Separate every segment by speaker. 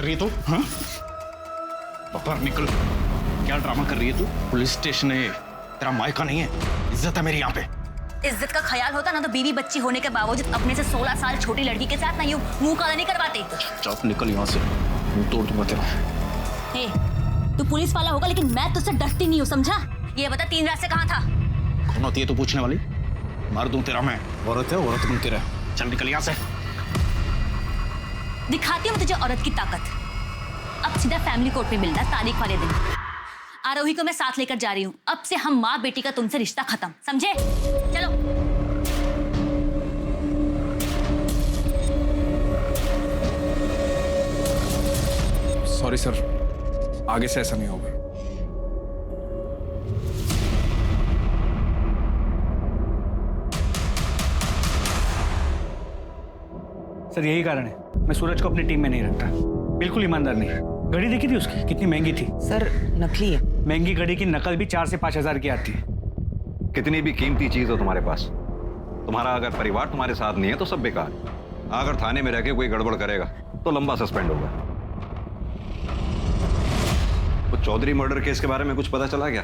Speaker 1: कर रही है तू? हाँ? बाहर निकल। क्या ड्रामा कर रही है तू? पुलिस स्टेशन है, तेरा मायका नहीं है। इज्जत है मेरी यहाँ पे।
Speaker 2: इज्जत का ख्याल होता ना तो बीवी बच्ची होने के बावजूद अपने से 16 साल छोटी लड़की के साथ ना यूं मुंह काला नहीं करवाते।
Speaker 1: चुप निकल यहाँ से, मुंह तोड़ दूंगा तेरा।
Speaker 2: हे, तू पुलिस वाला होगा लेकिन मैं तुझसे डरती नहीं हूँ, समझा? ये बता 3 रात से कहाँ था?
Speaker 1: कौन होती है तू पूछने वाली? मार दूं तेरा मैं। औरत है, औरत बन के रह। चल निकल यहाँ से।
Speaker 2: दिखाती हूँ मैं तुझे औरत की ताकत। अब सीधा फैमिली कोर्ट में मिलना तारीख वाले दिन। आरोही को मैं साथ लेकर जा रही हूँ। अब से हम माँ बेटी का तुमसे रिश्ता खत्म, समझे? चलो।
Speaker 3: सॉरी सर, आगे से ऐसा नहीं होगा।
Speaker 4: सर यही कारण है मैं सूरज को अपनी टीम में नहीं रखता। बिल्कुल ईमानदार नहीं है। घड़ी देखी थी उसकी, कितनी महंगी थी।
Speaker 5: सर नकली है।
Speaker 4: महंगी घड़ी की नकल भी 4 से 5 हजार की आती है।
Speaker 6: कितनी भी कीमती चीज हो तुम्हारे पास, तुम्हारा अगर परिवार तुम्हारे साथ नहीं है तो सब बेकार है। अगर थाने में रह के कोई गड़बड़ करेगा तो लंबा सस्पेंड होगा। वो चौधरी मर्डर केस के बारे में कुछ पता चला क्या?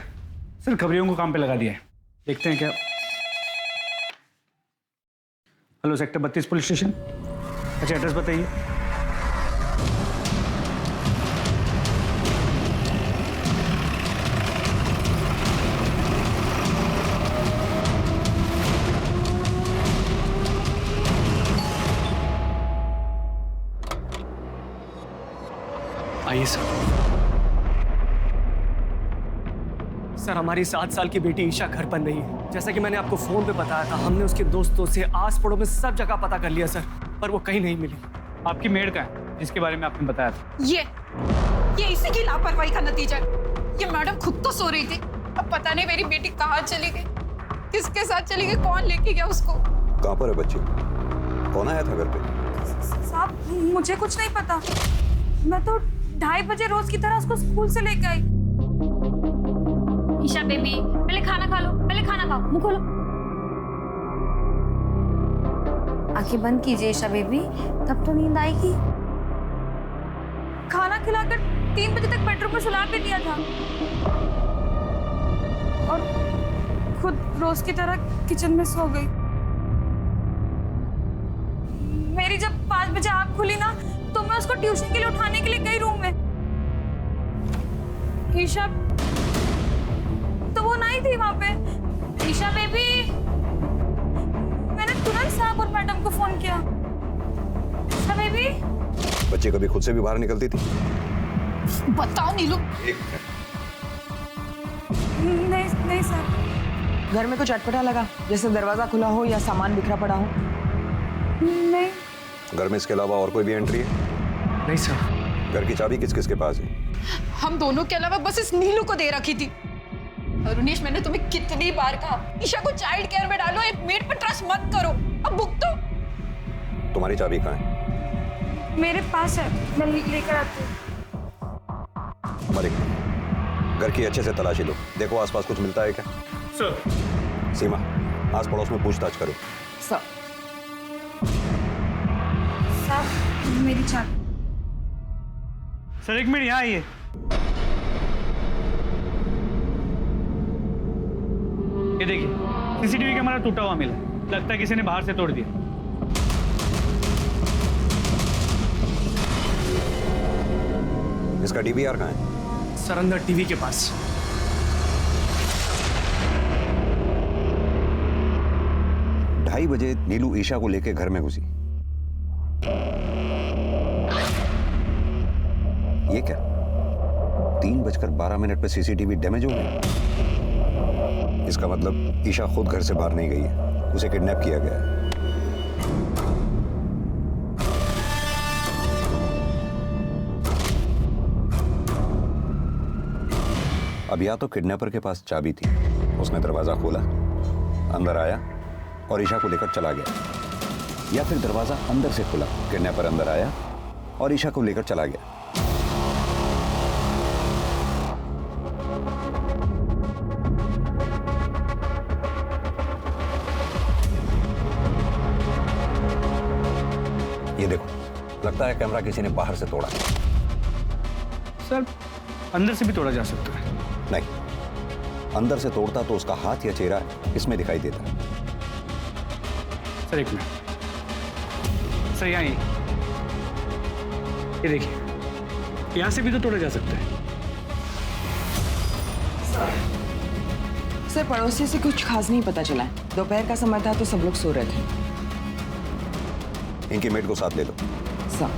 Speaker 4: सर खबरियों को काम पे लगा दिया है, देखते हैं क्या। Hello, sector 32 police station. अच्छा, एड्रेस बताइए।
Speaker 7: आइए सर, हमारी 7 साल की बेटी ईशा घर पर नहीं है। जैसा कि मैंने आपको फोन पे बताया था, हमने उसके दोस्तों से आस पड़ोस में सब जगह पता कर लिया सर, पर वो कहीं नहीं मिली।
Speaker 4: आपकी मेड का है जिसके बारे में आपने बताया था?
Speaker 8: ये इसी की लापरवाही का नतीजा है। ये मैडम खुद तो सो रही थी, अब पता नहीं मेरी बेटी कहाँ चली गई, किसके साथ चली गई, कौन लेके गया उसको।
Speaker 6: कहाँ पर है बच्ची? कौन आया था घर पे?
Speaker 8: साहब मुझे कुछ नहीं पता, मैं तो 2:30 बजे रोज की तरह उसको स्कूल से लेके आई। ईशा बेबी, पहले खाना खा लो, पहले खाना खाओ, मुंह खोलो। आंखें बंद कीजिए ईशा बेबी, तब तो नींद आएगी। खाना खिलाकर 3 बजे तक बेडरूम में सुला के दिया था और खुद रोज की तरह किचन में सो गई। मेरी जब 5 बजे आंख खुली ना तो मैं उसको ट्यूशन के लिए उठाने के लिए गई रूम में। ईशा तो वो नहीं थी वहां पे। ईशा बेबी, मैंने तुरंत साहब और मैडम को फोन किया। ईशा बेबी।
Speaker 6: बच्ची कभी खुद से भी बाहर निकलती थी?
Speaker 8: बताओ नीलू। नहीं सर।
Speaker 5: घर में कुछ अटपटा लगा, जैसे दरवाजा खुला हो या सामान बिखरा पड़ा हो?
Speaker 8: नहीं।
Speaker 6: घर में इसके अलावा और कोई भी एंट्री है?
Speaker 7: नहीं सर।
Speaker 6: घर की चाबी किस किस के पास है?
Speaker 8: हम दोनों के अलावा बस इस नीलू को दे रखी थी। अरुणेश, मैंने तुम्हें कितनी बार कहा ईशा को चाइल्ड केयर में डालो, एक मेड पर ट्रस्ट मत करो। अब भुगतो।
Speaker 6: तुम्हारी चाबी कहाँ है?
Speaker 8: मेरे पास है, मैं लेकर आती हूँ।
Speaker 6: मलिक, घर की अच्छे से तलाशी लो, देखो आसपास कुछ मिलता है क्या?
Speaker 4: सर।
Speaker 6: सीमा, आस पड़ोस में पूछताछ करो।
Speaker 5: सर।
Speaker 8: साहब मेरी चाबी।
Speaker 4: सर 1 मिनट यहाँ आइए। ये देखिए, सीसीटीवी कैमरा टूटा हुआ मिला, लगता है किसी ने बाहर से तोड़ दिया।
Speaker 6: इसका डीवीआर कहाँ है?
Speaker 7: सर अंदर टीवी के पास।
Speaker 6: ढाई बजे नीलू ईशा को लेकर घर में घुसी। ये क्या? 3:12 पे सीसीटीवी डैमेज हो गया। इसका मतलब ईशा खुद घर से बाहर नहीं गई है, उसे किडनैप किया गया है। अब या तो किडनैपर के पास चाबी थी, उसने दरवाजा खोला, अंदर आया और ईशा को लेकर चला गया, या फिर दरवाजा अंदर से खुला, किडनैपर अंदर आया और ईशा को लेकर चला गया। ये देखो, लगता है कैमरा किसी ने बाहर से तोड़ा।
Speaker 4: सर अंदर से भी तोड़ा जा सकता है।
Speaker 6: नहीं, अंदर से तोड़ता तो उसका हाथ या चेहरा इसमें दिखाई देता।
Speaker 4: सर एक मिनट सर, यहाँ ये देखिए, यहाँ से भी तो तोड़ा जा सकता है।
Speaker 5: सर पड़ोसी से कुछ खास नहीं पता चला है। दोपहर का समय था तो सब लोग सो रहे थे।
Speaker 6: इनकी मेड को साथ ले लो।
Speaker 5: सर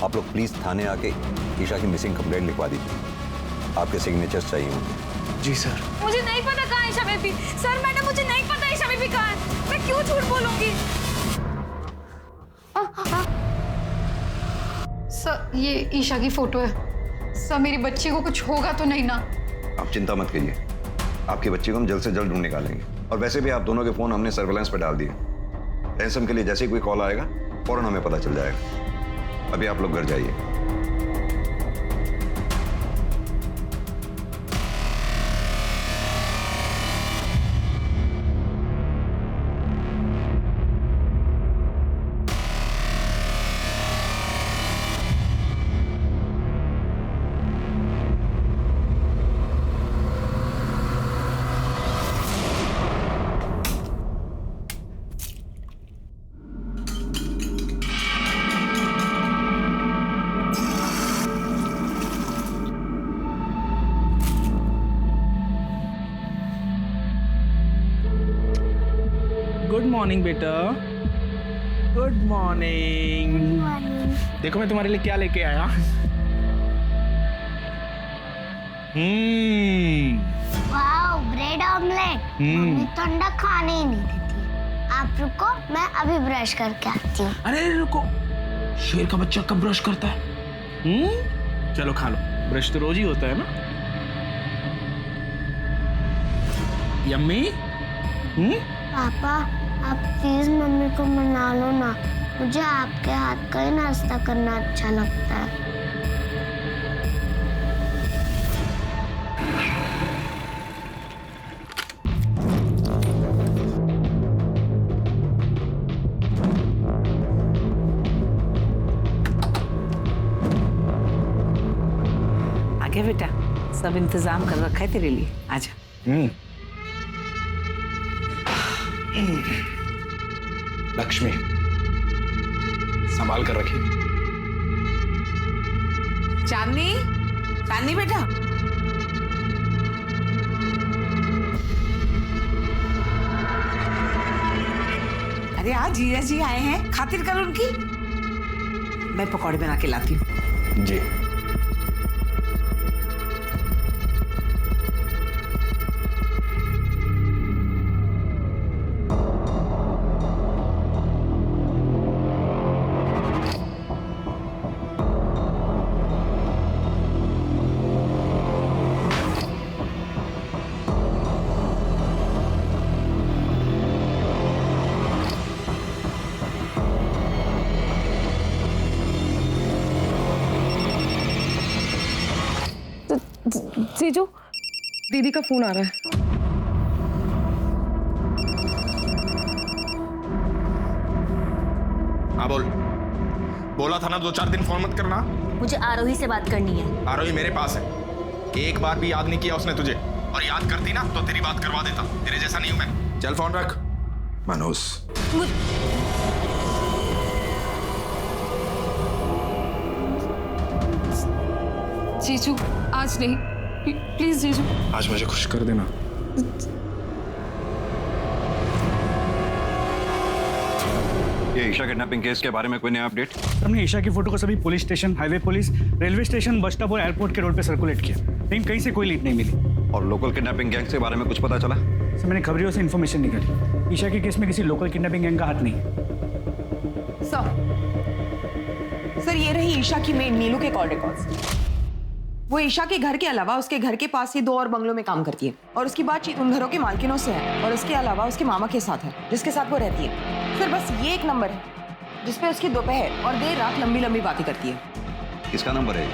Speaker 6: आप लोग प्लीज थाने आके ईशा की मिसिंग कंप्लेंट लिखवा दीजिए। आपके सिग्नेचर्स चाहिए होंगे।
Speaker 1: जी सर।
Speaker 8: मुझे नहीं पता कहाँ ईशा बेबी। सर मैडम मुझे नहीं पता ईशा बेबी कहाँ है। मैं क्यों झूठ बोलूंगी? सर ये ईशा की फोटो है। सर मेरी बच्ची को कुछ होगा तो नहीं ना?
Speaker 6: आप चिंता मत कीजिए, आपकी बच्ची को हम जल्द से जल्द ढूंढ निकालेंगे। और वैसे भी आप दोनों के फोन हमने सर्वेलेंस पर डाल दिए। रैंसम के लिए जैसे ही कोई कॉल आएगा फौरन हमें पता चल जाएगा। अभी आप लोग घर जाइए।
Speaker 3: गुड मॉर्निंग बेटा, गुड मॉर्निंग। देखो मैं तुम्हारे लिए क्या लेके आया।
Speaker 9: Wow, bread omelette. मम्मी तो अंडा खाने ही नहीं देती। आप रुको, मैं अभी ब्रश करके आती हूँ।
Speaker 3: अरे रुको, शेर का बच्चा कब ब्रश करता है? चलो खा लो, ब्रश तो रोज ही होता है ना। यम्मी।
Speaker 9: पापा आप प्लीज मम्मी को मना लो ना। मुझे आपके हाथ का ही नाश्ता करना अच्छा लगता है।
Speaker 10: आगे बेटा, सब इंतजाम कर रखा है तेरे लिए, आजा।
Speaker 3: लक्ष्मी संभाल कर रखिए।
Speaker 10: चांदनी, चांदनी बेटा। अरे आज जीजा जी आए हैं, खातिर कर उनकी। मैं पकौड़े बना के लाती हूँ।
Speaker 3: जी।
Speaker 5: जीजू, दीदी का फोन आ रहा है।
Speaker 1: हाँ बोल। बोला था ना 2-4 दिन फोन मत करना।
Speaker 2: मुझे आरोही से बात करनी है।
Speaker 1: आरोही मेरे पास है। एक बार भी याद नहीं किया उसने तुझे, और याद करती ना तो तेरी बात करवा देता। तेरे जैसा नहीं हूं मैं। चल फोन रख। मनोज,
Speaker 8: जीजू आज नहीं, प्लीज जीजू।
Speaker 3: आज मुझे खुश कर देना।
Speaker 6: ये ईशा किडनैपिंग केस के बारे में कोई नया अपडेट?
Speaker 4: हमने ईशा की फोटो को सभी police station, highway police, railway station, bus stop और एयरपोर्ट के रोड पे सर्कुलेट किया, लेकिन कहीं से कोई लीड नहीं मिली।
Speaker 6: और लोकल किडनैपिंग गैंग के बारे में कुछ पता चला?
Speaker 4: सर मैंने खबरियों से इन्फॉर्मेशन निकाली। ईशा के केस में किसी लोकल किडनैपिंग गैंग का हाथ नहीं।
Speaker 5: सर ये रही ईशा की मेड नीलू के कॉल रिकॉर्ड्स। वो ईशा के घर के अलावा उसके घर के पास ही 2 और बंगलों में काम करती है, और उसकी बातचीत उन घरों के मालकिनों से है, और उसके अलावा उसके मामा के साथ है जिसके साथ वो रहती है। सर बस ये एक नंबर है जिसपे उसकी दोपहर और देर रात लंबी लंबी बातें करती है।
Speaker 6: किसका नंबर है?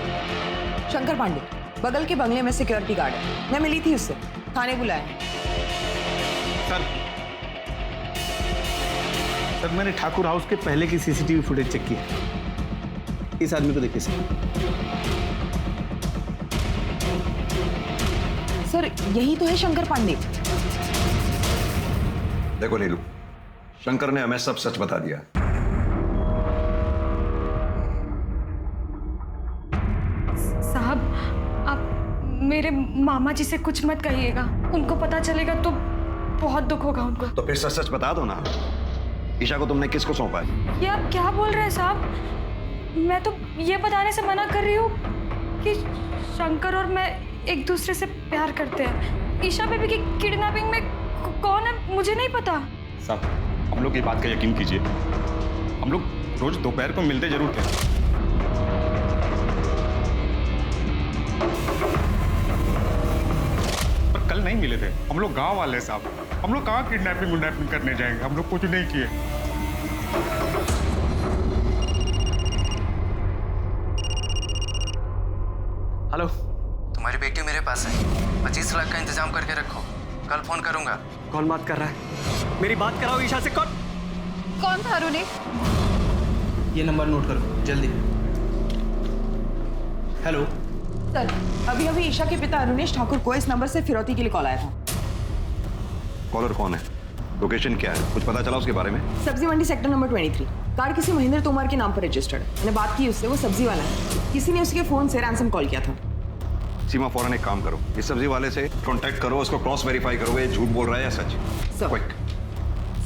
Speaker 5: शंकर पांडे, बगल के बंगले में सिक्योरिटी गार्ड है। मैं मिली थी उससे, थाने बुलाया।
Speaker 4: सर मैंने ठाकुर हाउस के पहले की सीसीटीवी फुटेज चेक की है।
Speaker 1: इस आदमी को देखिए सर।
Speaker 5: सर यही तो है शंकर पांडे।
Speaker 6: देखो नीलू, शंकर ने हमें सब सच बता दिया।
Speaker 11: साहब, आप मेरे मामा जी से कुछ मत कहिएगा, उनको पता चलेगा तो बहुत दुख होगा उनको।
Speaker 6: तो फिर सच सच बता दो ना, ईशा को तुमने किसको सौंपा है?
Speaker 11: ये आप क्या बोल रहे हैं साहब? मैं तो ये बताने से मना कर रही हूँ कि शंकर और मैं एक दूसरे से प्यार करते हैं। ईशा बेबी की किडनैपिंग में कौन है मुझे नहीं पता।
Speaker 1: साहब हम लोग की बात का यकीन कीजिए, हम लोग रोज दोपहर को मिलते जरूर थे। पर कल नहीं मिले थे। हम लोग गांव वाले साहब, हम लोग कहाँ किडनैपिंग करने जाएंगे, हम लोग कुछ नहीं किए।
Speaker 7: हेलो,
Speaker 12: तुम्हारी बेटी मेरे पास है, 25 लाख का इंतजाम करके रखो, कल फोन करूंगा।
Speaker 7: कौन बात कर रहा है? मेरी बात कराओ ईशा से।
Speaker 8: कौन था अरुणी?
Speaker 3: ये नंबर नोट करो जल्दी। हेलो
Speaker 5: सर, अभी अभी ईशा के पिता अरुणेश ठाकुर को इस नंबर से फिरौती के लिए कॉल आया था।
Speaker 6: कॉलर कौन है? लोकेशन क्या है? कुछ पता चला उसके बारे में?
Speaker 5: सब्जी मंडी सेक्टर नंबर 23। कार किसी महेंद्र तोमर के नाम पर रजिस्टर्ड है। मैंने बात की उससे, वो सब्जी वाला है। किसी ने उसके फोन से रैंसम कॉल किया था।
Speaker 6: सीमा, फौरन एक काम करो, इस सब्जी वाले से कांटेक्ट करो, उसको क्रॉस वेरीफाई करो, ये झूठ बोल रहा है या सच। क्विक।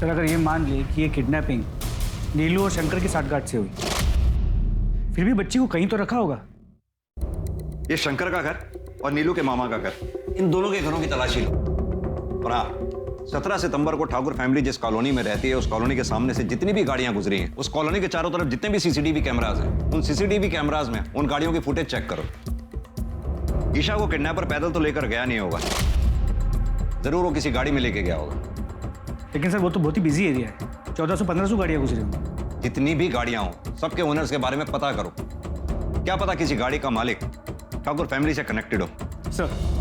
Speaker 4: सर अगर ये मान ले कि ये किडनैपिंग नीलू और शंकर की साठगांठ से हुई, फिर भी बच्ची को कहीं तो रखा होगा।
Speaker 6: ये शंकर का घर और नीलू के मामा का घर, इन दोनों के घरों की तलाशी लो। और हाँ, 17 सितंबर को ठाकुर फैमिली जिस कॉलोनी में रहती है, उस कॉलोनी के सामने से जितनी भी गाड़ियां गुजरी हैं, उस कॉलोनी के चारों तरफ जितने भी सीसीटीवी कैमराज हैं, उन सीसीटीवी कैमराज में उन गाड़ियों की फुटेज चेक करो। ईशा को किडनैपर पैदल तो लेकर गया नहीं होगा, जरूर वो किसी गाड़ी में लेके गया होगा।
Speaker 4: लेकिन सर वो तो बहुत ही बिजी एरिया है, 1400-1500 गाड़ियां गुजरी होंगी।
Speaker 6: जितनी भी गाड़ियां हो, सबके ओनर्स के बारे में पता करो। क्या पता किसी गाड़ी का मालिक ठाकुर फैमिली से कनेक्टेड हो।
Speaker 4: सर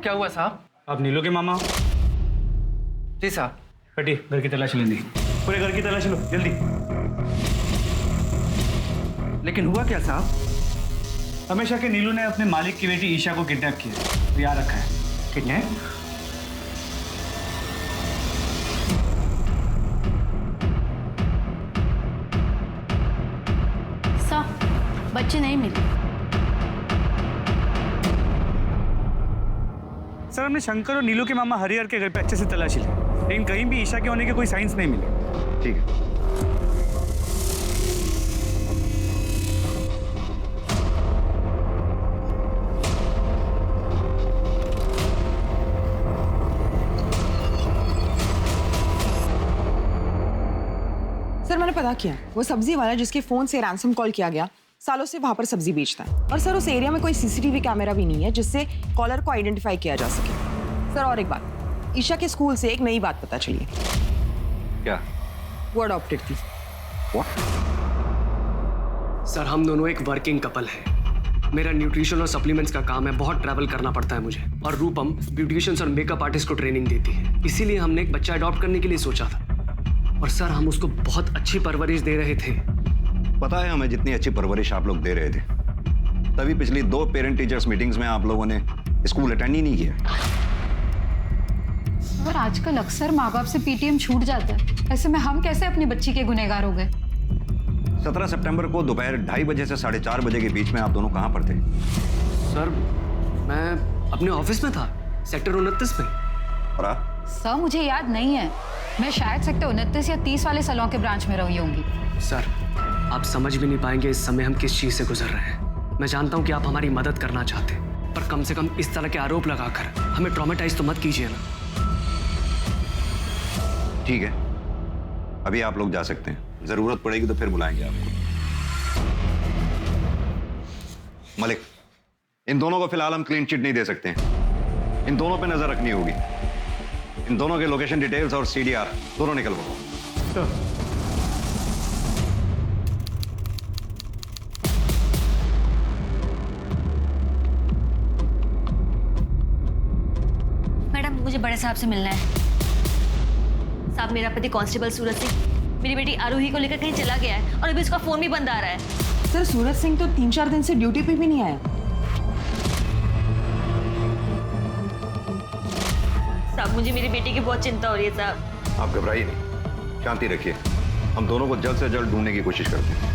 Speaker 7: क्या हुआ साहब?
Speaker 4: आप नीलू के मामा?
Speaker 7: जी साहब।
Speaker 4: हटिए, घर की तलाशी लेनी, पूरे घर की तलाशी लो जल्दी।
Speaker 7: लेकिन हुआ क्या साहब?
Speaker 4: हमेशा के नीलू ने अपने मालिक की बेटी ईशा को किडनैप किया, याद रखा है।
Speaker 7: किडनैप?
Speaker 2: साहब बच्चे नहीं मिले।
Speaker 4: सर हमने शंकर और नीलू के मामा हरिहर के घर पे अच्छे से तलाशी ली, लेकिन कहीं भी ईशा के होने के कोई साइंस नहीं मिले।
Speaker 6: ठीक है।
Speaker 5: सर मैंने पता किया, वो सब्जी वाला जिसके फोन से रैंसम कॉल किया गया, सालों से वहां पर सब्जी बेचता है। और सर उस एरिया में कोई सीसीटीवी कैमरा भी नहीं है जिससे कॉलर को आइडेंटिफाई किया जा सके। सर और एक बात, ईशा के स्कूल से एक नई बात पता चली है।
Speaker 6: क्या?
Speaker 5: वो अडॉप्टेड थी।
Speaker 7: सर हम दोनों एक वर्किंग कपल हैं। मेरा न्यूट्रिशन और सप्लीमेंट्स का काम है, बहुत ट्रैवल करना पड़ता है मुझे। और रूपम ब्यूटिशियंस और मेकअप आर्टिस्ट को ट्रेनिंग देती है, इसीलिए हमने एक बच्चा अडॉप्ट करने के लिए सोचा था। और सर हम उसको बहुत अच्छी परवरिश दे रहे थे।
Speaker 6: पता है हमें, जितनी अच्छी परवरिश आप लोग दे रहे थे, तभी पिछली 2 पेरेंट टीचर्स मीटिंग्स में आप लोगों ने स्कूल अटेंड ही नहीं किया।
Speaker 8: और आजकल अक्सर माँ बाप से पीटीएम छूट जाता है, ऐसे में हम कैसे अपनी बच्ची के गुनहगार हो गए?
Speaker 6: 17 सितंबर को दोपहर 2:30 बजे से 4:30 बजे के बीच में आप दोनों कहाँ पर थे?
Speaker 7: सर मैं अपने ऑफिस में था, सेक्टर 29 में।
Speaker 6: और आप?
Speaker 8: सर मुझे याद नहीं है, मैं शायद सेक्टर 29 या 30 वाले सलों के ब्रांच में रही होंगी।
Speaker 7: सर आप समझ भी नहीं पाएंगे इस समय हम किस चीज से गुजर रहे हैं। मैं जानता हूँ कि आप हमारी मदद करना चाहते हैं, पर कम से कम इस तरह के आरोप लगाकर हमें ट्रॉमेटाइज तो मत कीजिए ना।
Speaker 6: ठीक है, अभी आप लोग जा सकते हैं, जरूरत पड़ेगी तो फिर बुलाएंगे आपको। मलिक, इन दोनों को फिलहाल हम क्लीन चिट नहीं दे सकते हैं। इन दोनों पे नजर रखनी होगी। इन दोनों के लोकेशन डिटेल्स और CDR दोनों निकलवाओ।
Speaker 2: मैडम मुझे बड़े साहब से मिलना है। साहब मेरा पति कांस्टेबल सूरज सिंह मेरी बेटी आरोही को लेकर कहीं चला गया है और अभी उसका फोन भी बंद आ रहा है।
Speaker 5: सर सूरज सिंह तो 3-4 दिन से ड्यूटी पे भी नहीं आया।
Speaker 2: साहब मुझे मेरी बेटी की बहुत चिंता हो रही है साहब।
Speaker 6: आप घबराइए नहीं, शांति रखिए। हम दोनों को जल्द से जल्द ढूंढने की कोशिश करते हैं।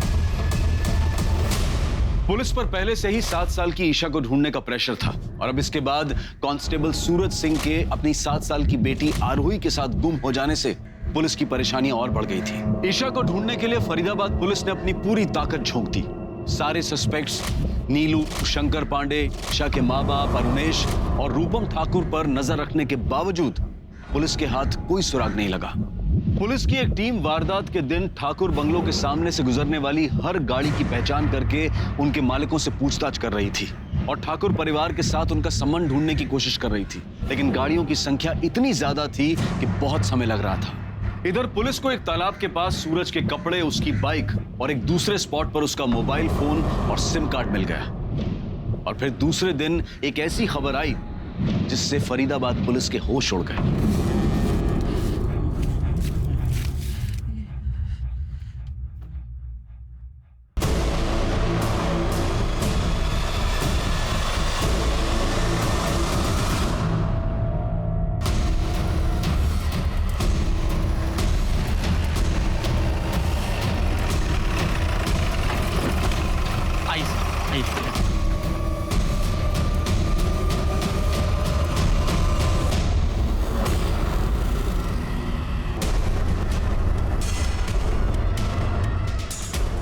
Speaker 1: पुलिस पर पहले से ही 7 साल की ईशा को ढूंढने का प्रेशर था और अब इसके बाद कांस्टेबल सूरज सिंह के अपनी 7 साल की बेटी आरोही के साथ गुम हो जाने से पुलिस की परेशानियां और बढ़ गई थी। ईशा को ढूंढने के लिए फरीदाबाद पुलिस ने अपनी पूरी ताकत झोंक दी। सारे सस्पेक्ट्स नीलू, शंकर पांडे, ईशा के माँ बाप अरुणेश और रूपम ठाकुर पर नजर रखने के बावजूद पुलिस के हाथ कोई सुराग नहीं लगा। पुलिस की एक टीम वारदात के दिन ठाकुर बंगलों के सामने से गुजरने वाली हर गाड़ी की पहचान करके उनके मालिकों से पूछताछ कर रही थी और ठाकुर परिवार के साथ उनका संबंध ढूंढने की कोशिश कर रही थी, लेकिन गाड़ियों की संख्या इतनी ज्यादा थी कि बहुत समय लग रहा था। इधर पुलिस को एक तालाब के पास सूरज के कपड़े, उसकी बाइक और एक दूसरे स्पॉट पर उसका मोबाइल फोन और सिम कार्ड मिल गया। और फिर दूसरे दिन एक ऐसी खबर आई जिससे फरीदाबाद पुलिस के होश उड़ गए।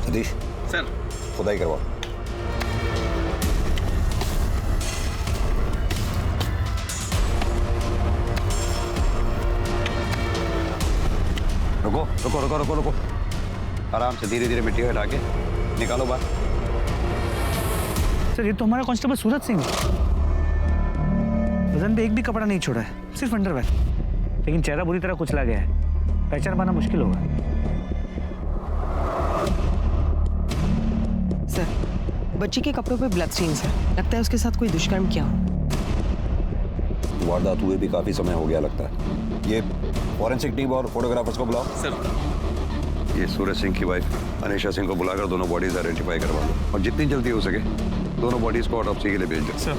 Speaker 6: सतीश
Speaker 1: सर
Speaker 6: खुदाई करवाओ। रुको रुको रुको रुको रुको, आराम से धीरे धीरे मिट्टी हटा के निकालो बाहर।
Speaker 4: सर ये तो हमारा कांस्टेबल सूरज सिंह है। वजन पे एक भी कपड़ा नहीं छोड़ा है, सिर्फ अंडरवेयर, लेकिन चेहरा बुरी तरह कुचला गया है, पहचान पाना मुश्किल होगा।
Speaker 5: सर बच्ची के कपड़ों पे ब्लड स्टेन्स है, लगता है उसके साथ कोई दुष्कर्म किया हो।
Speaker 6: वारदात हुए भी काफी समय हो गया लगता है। ये फॉरेंसिक टीम और फोटोग्राफर्स को बुलाओ।
Speaker 1: सर
Speaker 6: ये सूरज सिंह की वाइफ अनीशा सिंह को बुलाकर दोनों बॉडीज आइडेंटिफाई करवा लो और जितनी जल्दी हो सके दोनों बॉडीज को ऑटोप्सी के लिए भेज दो।
Speaker 4: सर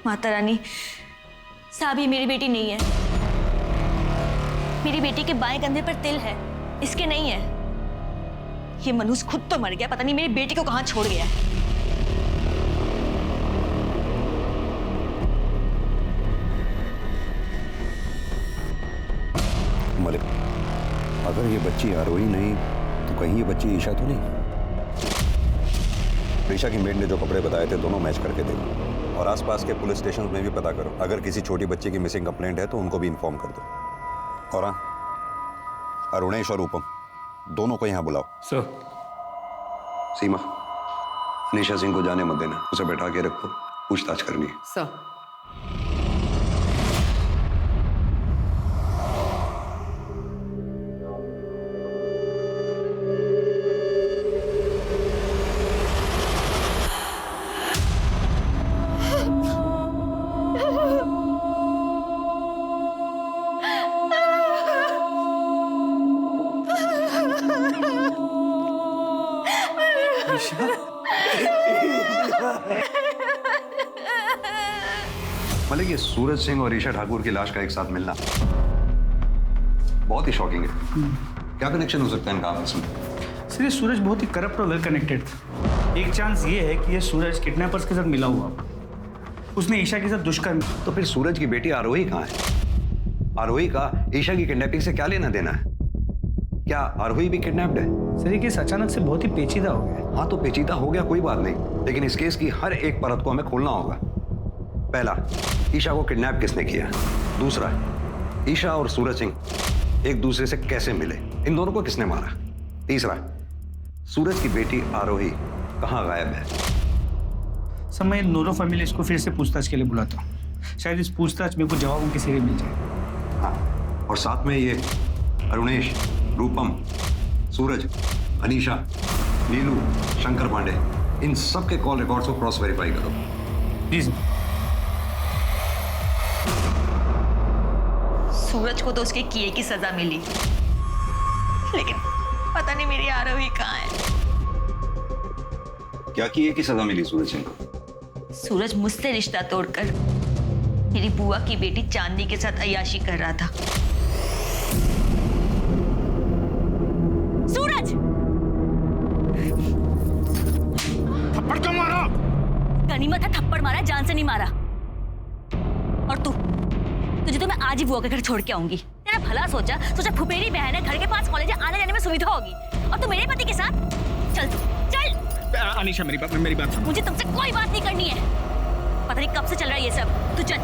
Speaker 2: माता रानी, साहब ये मेरी बेटी नहीं है। मेरी बेटी के बाएं कंधे पर तिल है, इसके नहीं है। ये मनुष्य खुद तो मर गया, पता नहीं मेरी बेटी को कहां छोड़ गया है।
Speaker 6: मलिक, अगर ये बच्ची आरोही नहीं तो कहीं ये बच्ची ईशा तो नहीं? ईशा की मेड ने जो कपड़े बताए थे दोनों मैच करके देखो और आसपास के पुलिस स्टेशन में भी पता करो। अगर किसी छोटी बच्ची की मिसिंग कंप्लेंट है तो उनको भी इन्फॉर्म कर दो। और हाँ, अरुणेश और रूपम दोनों को यहाँ बुलाओ।
Speaker 4: सर
Speaker 6: सीमा, अनीशा सिंह को जाने मत देना, उसे बैठा के रखो, पूछताछ करनी है।
Speaker 5: सर
Speaker 6: मलिक, ये सूरज सिंह और ईशा ठाकुर की लाश का एक साथ मिलना बहुत ही शॉकिंग है। क्या कनेक्शन हो सकता है इनका आपस में?
Speaker 4: सर ये सूरज बहुत ही करप्ट और वेल कनेक्टेड था। एक चांस ये है कि ये सूरज किडनैपर्स के साथ मिला हुआ, उसने ईशा के साथ दुष्कर्म।
Speaker 6: तो फिर सूरज की बेटी आरोही कहाँ है? आरोही का ईशा की किडनैपिंग से क्या लेना देना है? क्या आरोही भी किडनैप्ड है?
Speaker 4: सर ये केस अचानक से बहुत ही पेचीदा हो गया।
Speaker 6: हाँ तो पेचीदा हो गया, कोई बात नहीं, लेकिन इस केस की हर एक परत को हमें खोलना होगा। पहला, ईशा को किडनैप किसने किया? दूसरा, ईशा और सूरज सिंह एक दूसरे से कैसे मिले? इन दोनों को किसने मारा? तीसरा, सूरज की बेटी आरोही कहाँ गायब है?
Speaker 4: सर मैं नोरो फैमिली इसको फिर से पूछताछ के लिए बुलाता हूँ। शायद इस पूछताछ में कुछ जवाब उनके सिरे मिल जाए।
Speaker 6: हाँ, और साथ में ये अरुणेश, रूपम, सूरज, अनीशा, नीलू, शंकर पांडे, इन सब के कॉल रिकॉर्ड्स को क्रॉस वेरीफाई करो
Speaker 4: प्लीज।
Speaker 2: सूरज को तो उसके किए की सजा मिली, लेकिन पता नहीं मेरी आरोही कहाँ है।
Speaker 6: क्या किए की सजा मिली सूरज सिंह को?
Speaker 2: सूरज मुझसे रिश्ता तोड़कर मेरी बुआ की बेटी चांदनी के साथ अय्याशी कर रहा था। सूरज!
Speaker 4: थप्पड़ क्यों मारा?
Speaker 2: गनीमत है थप्पड़ मारा, जान से नहीं मारा। और तुझे तो मैं आज ही बुआ के घर छोड़ के आऊंगी। तेरा भला सोचा फुफेरी बहन है, घर के पास कॉलेज है, आने जाने में सुविधा होगी। और तू मेरे पति के साथ चल, चल।
Speaker 3: अनीशा मेरी बात सुन।
Speaker 2: मुझे तुमसे कोई बात नहीं करनी है। पता नहीं कब से चल रहा है ये सब। तू चल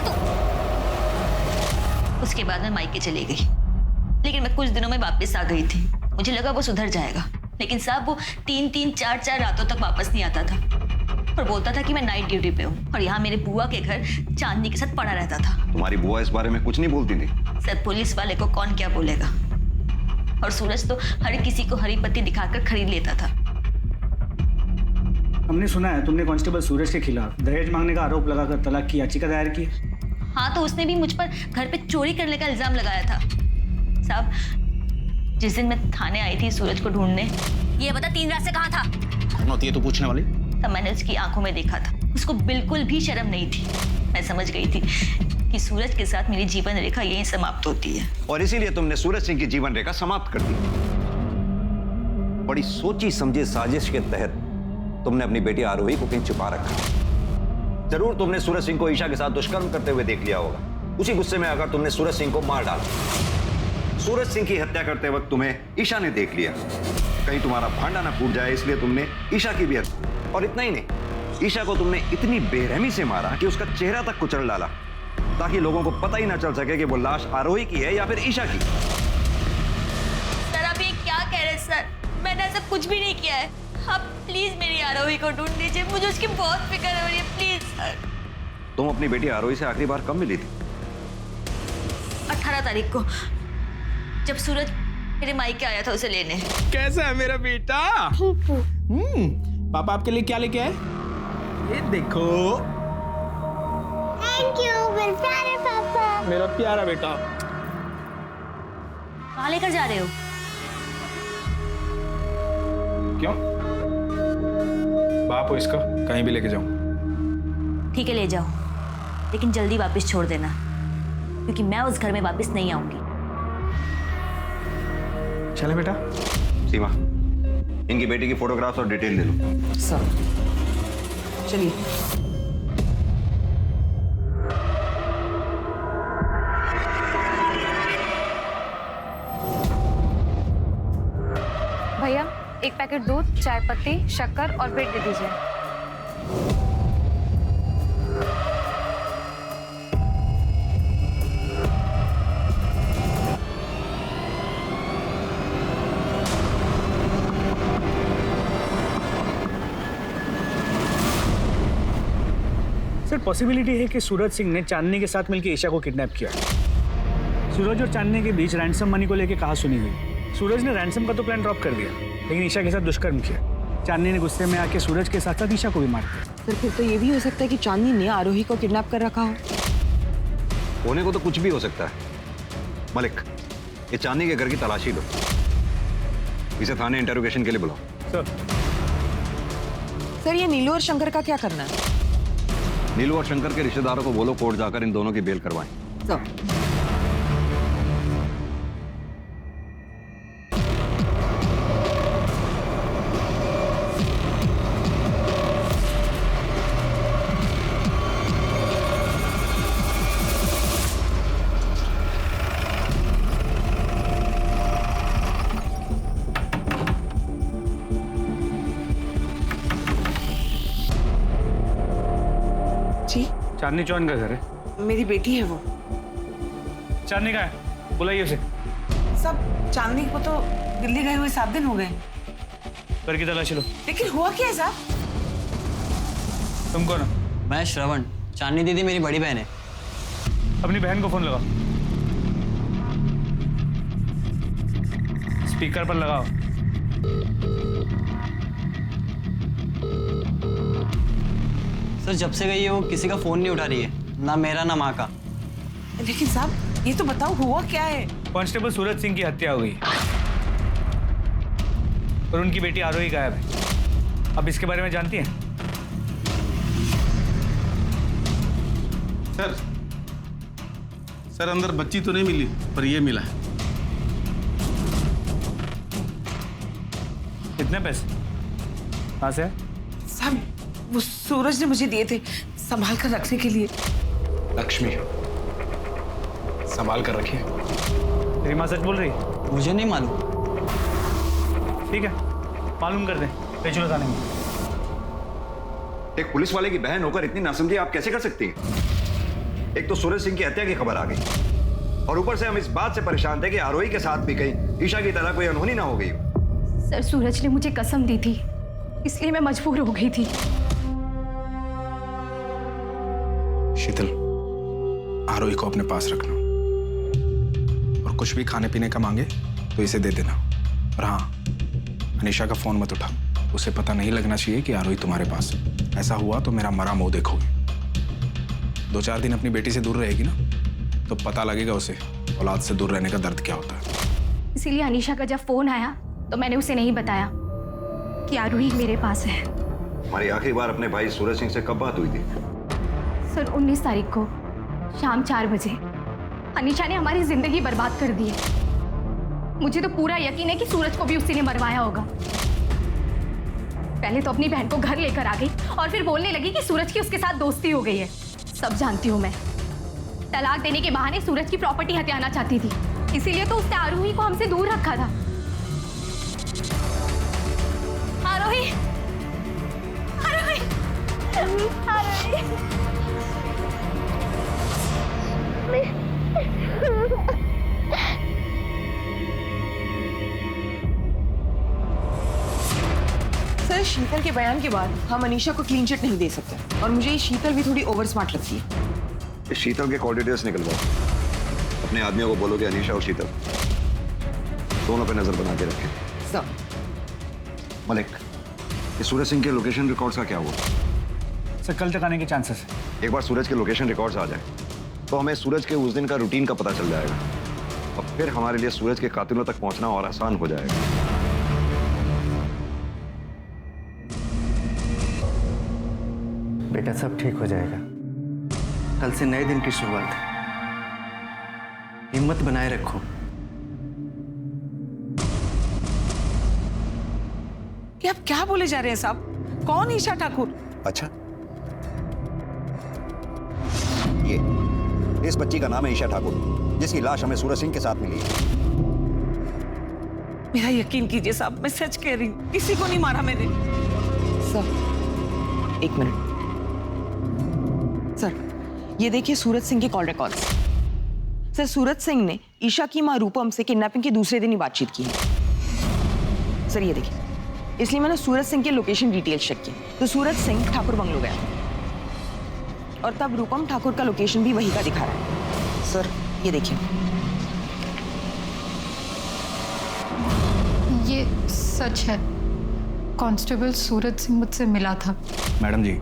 Speaker 2: तू। उसके बाद मैं मायके चली गई, लेकिन मैं कुछ दिनों में वापस आ गई थी। मुझे लगा वो सुधर जाएगा, लेकिन साहब वो 3-3, 4-4 रातों तक वापस नहीं आता था और बोलता था कि मैं नाइट ड्यूटी पे हूँ और यहाँ मेरे बुआ के घर चांदनी के साथ पड़ा रहता था।
Speaker 6: तुम्हारी बुआ इस बारे में कुछ नहीं बोलती थी?
Speaker 2: सर पुलिस वाले को कौन क्या बोलेगा, और सूरज तो हर किसी को हरी पत्ती दिखाकर खरीद लेता था।
Speaker 4: हमने सुना है तुमने कांस्टेबल सूरज के खिलाफ दहेज मांगने का आरोप लगाकर तलाक की याचिका दायर की।
Speaker 2: हाँ तो उसने भी मुझ पर घर पे चोरी करने का इल्जाम लगाया था। साहब जिस दिन मैं थाने आई थी सूरज को ढूंढने, ये बता 3 रात से कहाँ था?
Speaker 3: कौन होती है तू पूछने वाली?
Speaker 2: तब मैंने उसकी आंखों में देखा था, उसको बिल्कुल भी शर्म नहीं थी। मैं समझ गई थी कि सूरज के साथ मेरी जीवन रेखा यहीं समाप्त होती है।
Speaker 6: और इसीलिए तुमने सूरज सिंह की जीवन रेखा समाप्त कर दी। बड़ी सोची समझी साजिश के तहत तुमने अपनी बेटी आरोही को कहीं छुपा रखा। जरूर तुमने सूरज सिंह को ईशा के साथ दुष्कर्म करते हुए देख लिया होगा। उसी गुस्से में अगर तुमने सूरज सिंह को मार डाला। सूरज सिंह की हत्या करते वक्त तुम्हें ईशा ने देख लिया। कहीं तुम्हारा भांडा ना फूट जाए इसलिए तुमने ईशा की भी हत्या। और इतना ही नहीं, ईशा को तुमने इतनी बेरहमी से मारा कि उसका चेहरा तक कुचल डाला, ताकि लोगों को पता ही ना चल सके कि वो लाश आरोही की है या फिर ईशा की।
Speaker 2: सर आप ये क्या कह रहे हैं सर? मैंने ऐसा कुछ भी नहीं किया है। आप प्लीज मेरी आरोही को ढूंढ दीजिए, मुझे उसकी बहुत फिक्र हो रही है, प्लीज सर।
Speaker 6: तुम अपनी बेटी आरोही से आखिरी बार कब मिली थी?
Speaker 2: 18 तारीख को, जब सूरज मेरे मायके आया था उसे लेने।
Speaker 3: कैसा है मेरा बेटा? पापा आपके लिए क्या लेके आए? ये देखो।
Speaker 9: थैंक यू मेरे प्यारे पापा।
Speaker 3: मेरा प्यारा बेटा।
Speaker 2: कहाँ लेकर जा रहे हो?
Speaker 3: क्यों? बाप हो इसका, कहीं भी लेके जाऊं।
Speaker 2: ठीक है ले जाओ, लेकिन जल्दी वापस छोड़ देना, क्योंकि मैं उस घर में वापस नहीं आऊंगी।
Speaker 3: चले बेटा।
Speaker 6: सीमा, इनकी बेटी की फोटोग्राफ्स और डिटेल ले लो।
Speaker 5: सर चलिए।
Speaker 11: भैया 1 पैकेट दूध, चाय पत्ती, शक्कर और ब्रेड दे दीजिए।
Speaker 4: सर पॉसिबिलिटी है कि सूरज सिंह ने चांदनी के साथ मिलकर ईशा को किडनैप किया। सूरज और चांदनी के बीच रैंसम मनी को लेकर कहा सुनी हुई। सूरज ने रैंसम का तो प्लान ड्रॉप कर दिया, लेकिन ईशा के साथ दुष्कर्म किया। चांदनी ने गुस्से में आके सूरज के साथ साथ ईशा को भी मार दिया।
Speaker 5: सर फिर तो ये भी हो सकता है कि चांदनी ने आरोही को किडनैप कर रखा हो।
Speaker 6: होने को तो कुछ भी हो सकता है। मलिक, ये चांदनी के घर की तलाशी लो, इसे थाने इंटरोगेशन के लिए बुलाओ।
Speaker 5: सर ये नीलू और शंकर का क्या करना है?
Speaker 6: नीलू और शंकर के रिश्तेदारों को बोलो कोर्ट जाकर इन दोनों की बेल करवाएं।
Speaker 5: सर
Speaker 4: चांदनी चौहान का घर है?
Speaker 10: मेरी बेटी है वो।
Speaker 4: चांदनी का है, बुलाइए उसे।
Speaker 10: सब चांदनी को तो दिल्ली गए हुए 7 दिन हो गए।
Speaker 4: घर की तलाशी लो।
Speaker 10: लेकिन हुआ क्या है साहब?
Speaker 4: तुम कौन हो?
Speaker 13: मैं श्रवण, चांदनी दीदी मेरी बड़ी बहन है।
Speaker 4: अपनी बहन को फोन लगाओ। स्पीकर पर लगाओ।
Speaker 13: सर जब से गई है वो किसी का फोन नहीं उठा रही है, ना मेरा ना माँ का।
Speaker 10: लेकिन साहब ये तो बताओ हुआ क्या है?
Speaker 4: कांस्टेबल सूरज सिंह की हत्या हो गई और उनकी बेटी आरोही गायब है। अब इसके बारे में जानती हैं?
Speaker 14: सर अंदर बच्ची तो नहीं मिली, पर ये मिला है।
Speaker 4: कितने पैसे? कहाँ से?
Speaker 10: साहब वो सूरज ने मुझे दिए थे संभाल कर रखने के लिए।
Speaker 3: लक्ष्मी, संभाल कर रखिए।
Speaker 4: तेरी माँ सच बोल रही?
Speaker 13: मुझे नहीं मालूम।
Speaker 4: ठीक है, मालूम कर दें। पेचुल थाने में।
Speaker 6: एक पुलिस वाले की बहन होकर इतनी नासमझी आप कैसे कर सकती हैं? एक तो सूरज सिंह की हत्या की खबर आ गई और ऊपर से हम इस बात से परेशान थे कि आरोही के साथ भी कहीं ईशा की तरह कोई अनहोनी ना हो गई।
Speaker 11: सर सूरज ने मुझे कसम दी थी, इसलिए मैं मजबूर हो गई थी।
Speaker 3: शीतल, आरोही को अपने पास रखना और कुछ भी खाने पीने का मांगे तो इसे दे देना। और हाँ, अनीशा का फोन मत उठा, उसे पता नहीं लगना चाहिए कि आरोही तुम्हारे पास है। ऐसा हुआ तो मेरा मरा मुंह देखोगे। 2-4 दिन अपनी बेटी से दूर रहेगी ना, तो पता लगेगा उसे औलाद से दूर रहने का दर्द क्या होता है।
Speaker 11: इसीलिए अनीशा का जब फोन आया तो मैंने उसे नहीं बताया कि आरोही मेरे पास है।
Speaker 6: हमारी आखिरी बार अपने भाई सूरज सिंह से कब बात हुई थी?
Speaker 11: सर 19 तारीख को शाम 4 बजे। अनीशा ने हमारी जिंदगी बर्बाद कर दी है। मुझे तो पूरा यकीन है कि सूरज को भी उसी ने मरवाया होगा। पहले तो अपनी बहन को घर लेकर आ गई और फिर बोलने लगी कि सूरज की उसके साथ दोस्ती हो गई है। सब जानती हूँ मैं। तलाक देने के बहाने सूरज की प्रॉपर्टी हथियाना चाहती थी, इसीलिए तो उसने आरोही को हमसे दूर रखा था। आरोही, आरोही, आरोही।
Speaker 5: सर शीतल के बयान के बाद हम अनीशा को क्लीन चिट नहीं दे सकते और मुझे ये शीतल भी थोड़ी ओवर स्मार्ट लगती है।
Speaker 6: इस शीतल के कॉल डिटेल्स निकलवाओ। अपने आदमियों को बोलो कि अनीशा और शीतल दोनों पे नजर बना के रखें।
Speaker 5: सब
Speaker 6: मलिक, इस सूरज सिंह के लोकेशन रिकॉर्ड्स का क्या हुआ?
Speaker 4: सर कल तक आने के चांसेस है।
Speaker 6: एक बार सूरज के लोकेशन रिकॉर्ड्स आ जाए तो हमें सूरज के उस दिन का रूटीन का पता चल जाएगा और फिर हमारे लिए सूरज के कातिलों तक पहुंचना और आसान हो जाएगा।
Speaker 12: बेटा सब ठीक हो जाएगा। कल से नए दिन की शुरुआत है, हिम्मत बनाए रखो।
Speaker 10: ये आप क्या बोले जा रहे हैं साहब? कौन ईशा ठाकुर?
Speaker 6: अच्छा, ये इस बच्ची का नाम है ईशा ठाकुर, जिसकी लाश हमें सूरज सिंह के साथ मिली है।
Speaker 10: मेरा यकीन कीजिए साहब, मैं सच कह रही हूँ, किसी को नहीं मारा मैंने।
Speaker 5: Sir 1 minute. सर ये देखिए सूरज सिंह के call records. Sir Suraj Singh ने ईशा की मां रूपम से किडनैपिंग के दूसरे दिन ही बातचीत की है। सर ये देखिए, इसलिए मैंने सूरज सिंह के लोकेशन डिटेल्स चेक की तो सूरज सिंह ठाकुर बंगलो गया और तब रूपम ठाकुर का लोकेशन भी वही का दिखा रहा है। सर ये देखिए,
Speaker 8: ये सच है। कांस्टेबल सूरज सिंह मुझसे मिला था।
Speaker 3: मैडम जी,